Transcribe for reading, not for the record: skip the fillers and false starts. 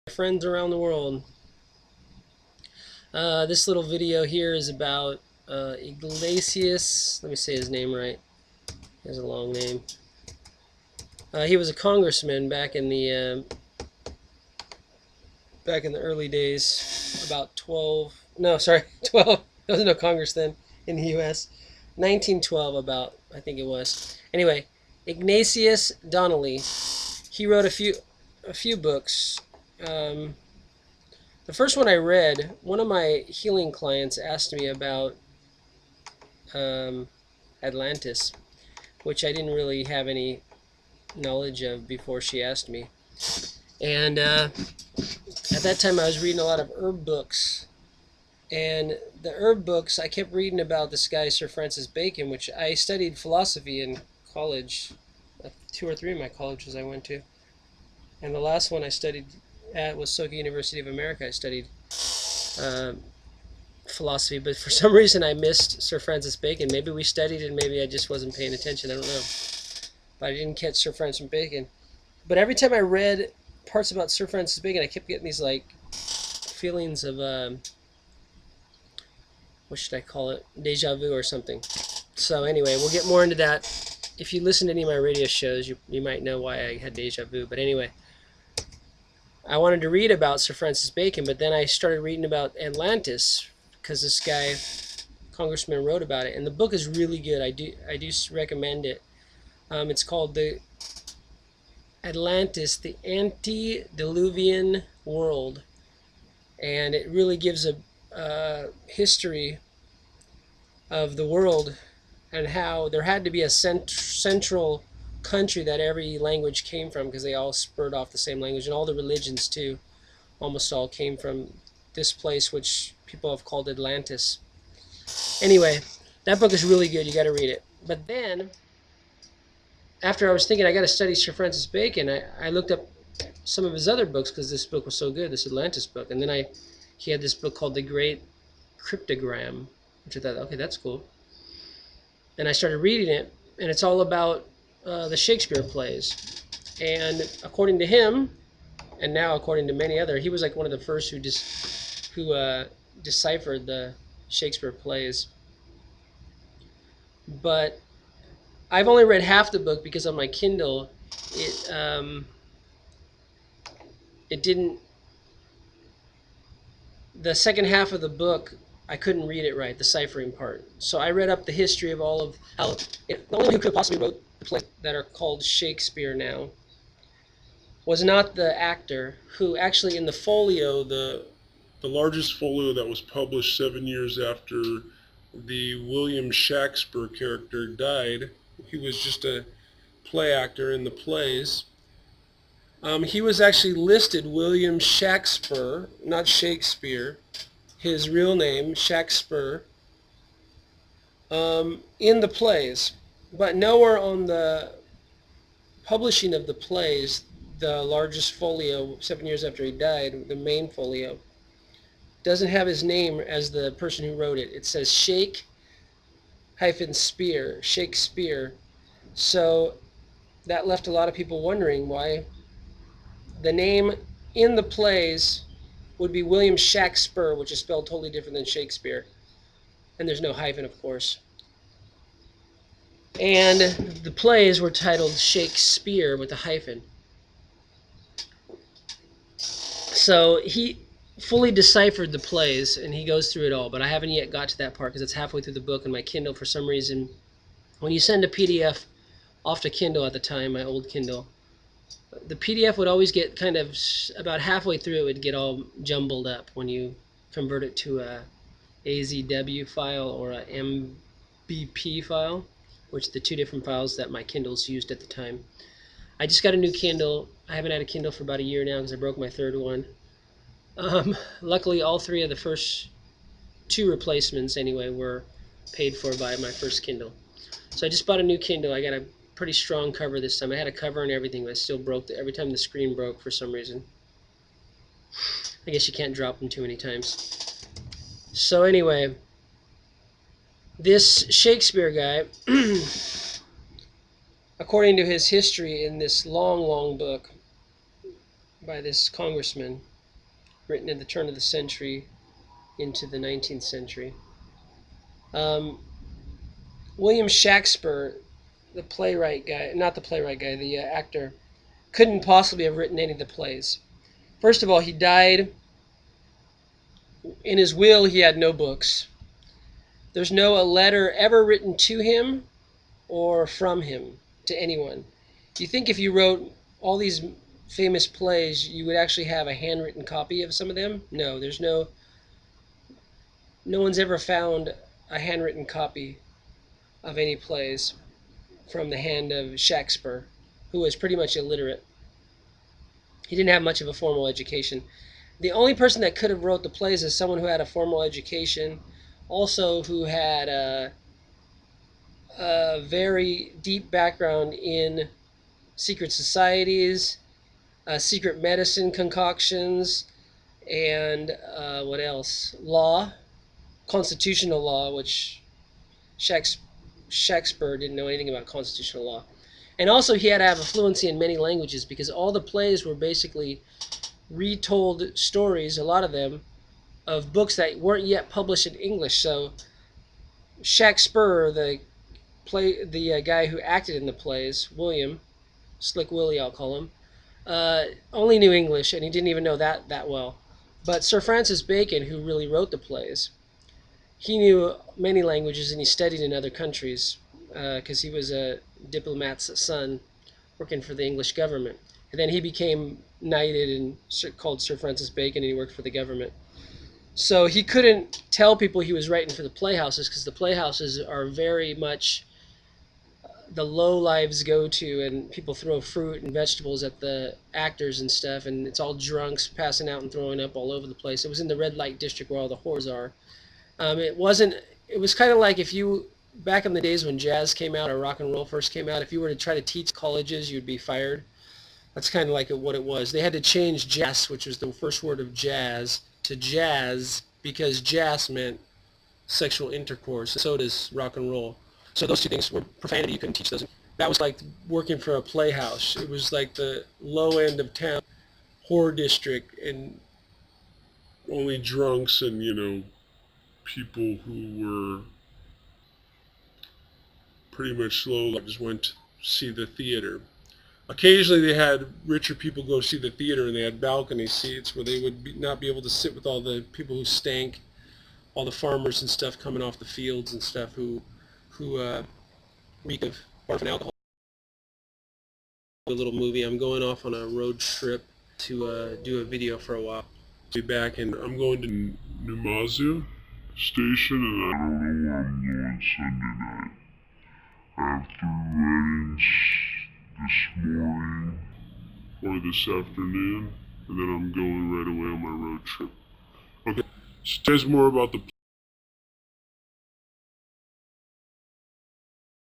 Friends around the world. This little video here is about Ignatius. Let me say his name right. He has a long name. He was a congressman back in the early days, about 12. No, sorry, 12. There was no Congress then in the U.S. 1912, about, I think it was. Anyway, Ignatius Donnelly. He wrote a few books. The first one I read, one of my healing clients asked me about Atlantis, which I didn't really have any knowledge of before she asked me. And at that time I was reading a lot of herb books. And the herb books, I kept reading about this guy, Sir Francis Bacon, which I studied philosophy in college, 2 or 3 of my colleges I went to. And the last one I studied at was Soka University of America. I studied philosophy, but for some reason I missed Sir Francis Bacon. Maybe we studied and maybe I just wasn't paying attention. I don't know. But I didn't catch Sir Francis Bacon. But every time I read parts about Sir Francis Bacon, I kept getting these like feelings of what should I call it? Deja vu or something. So anyway, we'll get more into that. If you listen to any of my radio shows, you might know why I had deja vu. But anyway, I wanted to read about Sir Francis Bacon, but then I started reading about Atlantis because this guy, congressman, wrote about it, and the book is really good. I do recommend it. It's called the Atlantis, the Antediluvian World, and it really gives a history of the world and how there had to be a central country that every language came from, because they all spurred off the same language, and all the religions too almost all came from this place, which people have called Atlantis. Anyway, that book is really good. You got to read it. But then after I was thinking I got to study Sir Francis Bacon, I looked up some of his other books because this book was so good, this Atlantis book. And then he had this book called The Great Cryptogram, which I thought, okay, that's cool. And I started reading it, and it's all about the Shakespeare plays. And according to him, and now according to many other, he was like one of the first who deciphered the Shakespeare plays. But I've only read half the book because on my Kindle, it didn't. The second half of the book, I couldn't read it right, the ciphering part. So I read up the history of all of how the only one who could have possibly wrote the plays that are called Shakespeare now was not the actor, who actually in the folio, the largest folio that was published 7 years after the William Shakspere character died. He was just a play actor in the plays. He was actually listed William Shakspere, not Shakespeare, his real name, Shakespeare, in the plays. But nowhere on the publishing of the plays, the largest folio 7 years after he died, the main folio, doesn't have his name as the person who wrote it. It says Shake-Speare, Shakespeare. So that left a lot of people wondering why the name in the plays would be William Shakspere, which is spelled totally different than Shakespeare. And there's no hyphen, of course. And the plays were titled Shake-Speare with a hyphen. So he fully deciphered the plays, and he goes through it all, but I haven't yet got to that part because it's halfway through the book, and my Kindle, for some reason, when you send a PDF off to Kindle at the time, my old Kindle, the PDF would always get kind of about halfway through, it would get all jumbled up when you convert it to a AZW file or a MBP file, which are the two different files that my Kindles used at the time. I just got a new Kindle. I haven't had a Kindle for about a year now because I broke my third one. Luckily, all 3 of the first 2 replacements, anyway, were paid for by my first Kindle. So I just bought a new Kindle. I got a pretty strong cover this time. I had a cover and everything, but it still broke every time the screen broke for some reason. I guess you can't drop them too many times. So anyway, this Shakespeare guy, according to his history in this long, long book by this congressman, written at the turn of the century into the 19th century. Um, William Shakespeare, the playwright guy, not the playwright guy, the actor, couldn't possibly have written any of the plays. First of all, he died. In his will, he had no books. There's no a letter ever written to him or from him to anyone. Do you think if you wrote all these famous plays, you would actually have a handwritten copy of some of them? No, there's no one's ever found a handwritten copy of any plays from the hand of Shakespeare, who was pretty much illiterate. He didn't have much of a formal education. The only person that could have wrote the plays is someone who had a formal education, also who had a very deep background in secret societies, secret medicine concoctions, and what else? Law, constitutional law, which Shakespeare didn't know anything about constitutional law. And also, he had to have a fluency in many languages because all the plays were basically retold stories, a lot of them, of books that weren't yet published in English. So Shakespeare, the guy who acted in the plays, William, Slick Willie, I'll call him, only knew English, and he didn't even know that well. But Sir Francis Bacon, who really wrote the plays, he knew many languages and he studied in other countries because he was a diplomat's son working for the English government. And then he became knighted and called Sir Francis Bacon, and he worked for the government. So he couldn't tell people he was writing for the playhouses because the playhouses are very much the low lives go to, and people throw fruit and vegetables at the actors and stuff, and it's all drunks passing out and throwing up all over the place. It was in the red light district where all the whores are. It wasn't. It was kind of like if you back in the days when jazz came out or rock and roll first came out. If you were to try to teach colleges, you'd be fired. That's kind of like what it was. They had to change jazz, which was the first word of jazz, to jazz because jazz meant sexual intercourse. So does rock and roll. So those two things were profanity. You couldn't teach those. That was like working for a playhouse. It was like the low end of town, whore district, and only drunks and, people who were pretty much slow just went to see the theater. Occasionally they had richer people go see the theater, and they had balcony seats where they would not be able to sit with all the people who stank, all the farmers and stuff coming off the fields and stuff who reek of barf and alcohol. A little movie. I'm going off on a road trip to do a video for a while. Be back, and I'm going to Numazia Station, and I don't know where I'm going Sunday night. I have 3 weddings this morning or this afternoon, and then I'm going right away on my road trip. Okay, so there's more about the